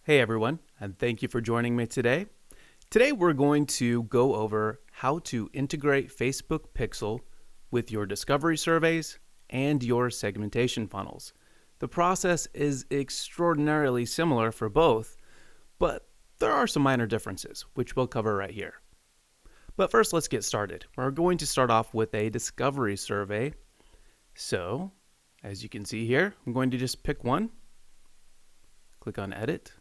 Hey everyone, and thank you for joining me today. Today we're going to go over how to integrate Facebook Pixel with your discovery surveys and your segmentation funnels. The process is extraordinarily similar for both, but there are some minor differences, which we'll cover right here. But first, let's get started. We're going to start off with a discovery survey. So, as you can see here, I'm going to just pick one, click on Edit.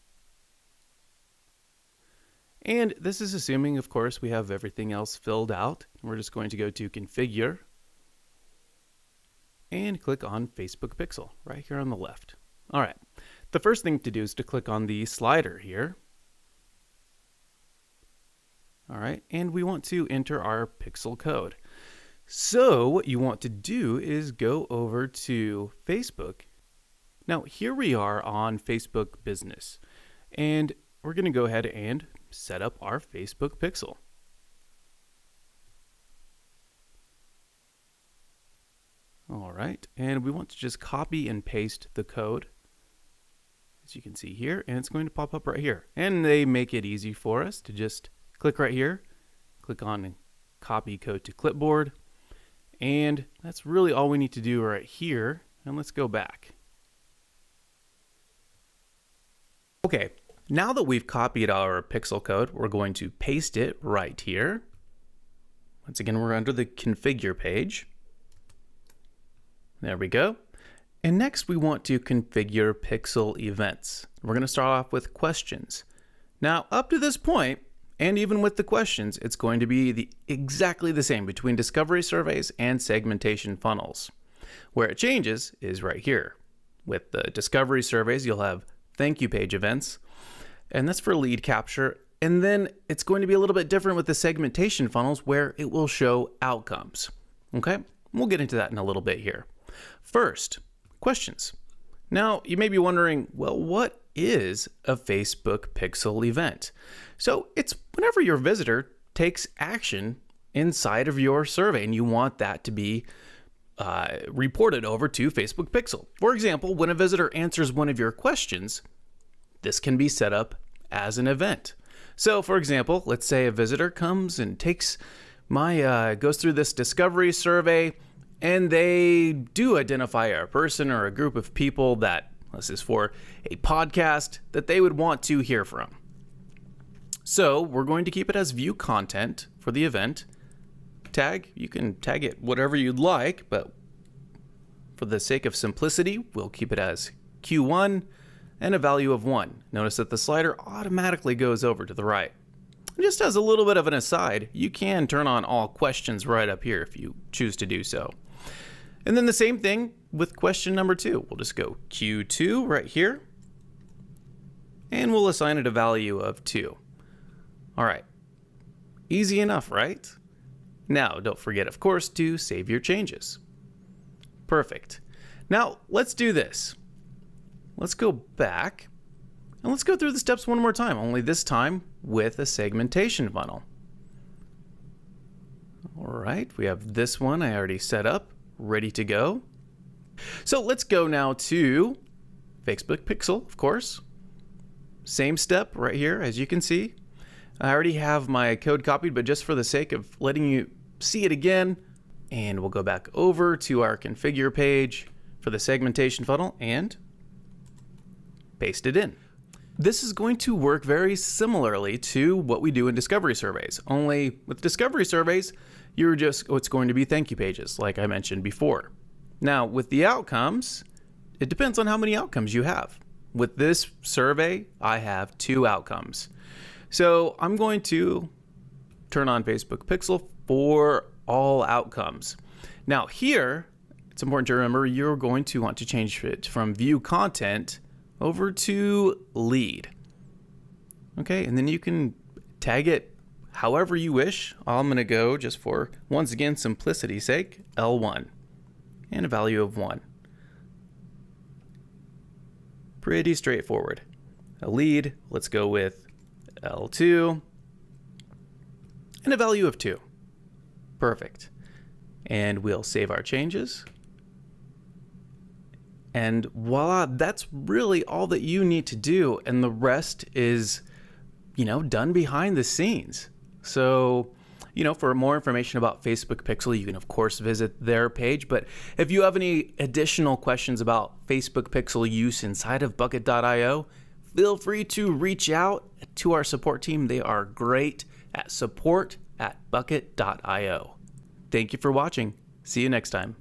And this is assuming, of course, we have everything else filled out. We're just going to go to Configure and click on Facebook Pixel right here on the left. All right, the first thing to do is to click on the slider here. All right, and we want to enter our pixel code. So what you want to do is go over to Facebook. Now here we are on Facebook Business, and we're going to go ahead and set up our Facebook Pixel. All right, and we want to just copy and paste the code, as you can see here, and it's going to pop up right here. And they make it easy for us to just click right here, click on copy code to clipboard, and that's really all we need to do right here. And let's go back. Okay. Now that we've copied our pixel code, we're going to paste it right here. Once again, we're under the configure page. There we go. And next we want to configure pixel events. We're going to start off with questions. Now up to this point, and even with the questions, it's going to be exactly the same between discovery surveys and segmentation funnels. Where it changes is right here. With the discovery surveys, you'll have thank you page events, and that's for lead capture. And then it's going to be a little bit different with the segmentation funnels where it will show outcomes. Okay, we'll get into that in a little bit here. First, questions. Now you may be wondering, well, what is a Facebook Pixel event? So it's whenever your visitor takes action inside of your survey and you want that to be reported over to Facebook Pixel. For example, when a visitor answers one of your questions, this can be set up as an event. So for example, let's say a visitor comes and takes goes through this discovery survey, and they do identify a person or a group of people that, this is for a podcast, that they would want to hear from. So we're going to keep it as view content for the event. Tag, you can tag it whatever you'd like, but for the sake of simplicity, we'll keep it as Q1 and a value of 1. Notice that the slider automatically goes over to the right. And just as a little bit of an aside, you can turn on all questions right up here if you choose to do so. And then the same thing with question number 2. We'll just go Q2 right here, and we'll assign it a value of 2. All right, easy enough, right? Now, don't forget, of course, to save your changes. Perfect. Now, let's do this. Let's go back and let's go through the steps one more time, only this time with a segmentation funnel. All right, we have this one I already set up, ready to go. So let's go now to Facebook Pixel, of course. Same step right here, as you can see. I already have my code copied, but just for the sake of letting you see it again, and we'll go back over to our configure page for the segmentation funnel and paste it in. This is going to work very similarly to what we do in discovery surveys, only with discovery surveys, it's going to be thank you pages, like I mentioned before. Now, with the outcomes, it depends on how many outcomes you have. With this survey, I have 2 outcomes. So I'm going to turn on Facebook Pixel for all outcomes. Now here, it's important to remember you're going to want to change it from view content over to lead. Okay, and then you can tag it however you wish. I'm gonna go just for, once again, simplicity's sake, L1 and a value of 1. Pretty straightforward. A lead, let's go with L2 and a value of 2. Perfect. And we'll save our changes. And voila, that's really all that you need to do. And the rest is, done behind the scenes. So, for more information about Facebook Pixel, you can of course visit their page. But if you have any additional questions about Facebook Pixel use inside of bucket.io, feel free to reach out to our support team. They are great at support@bucket.io. Thank you for watching. See you next time.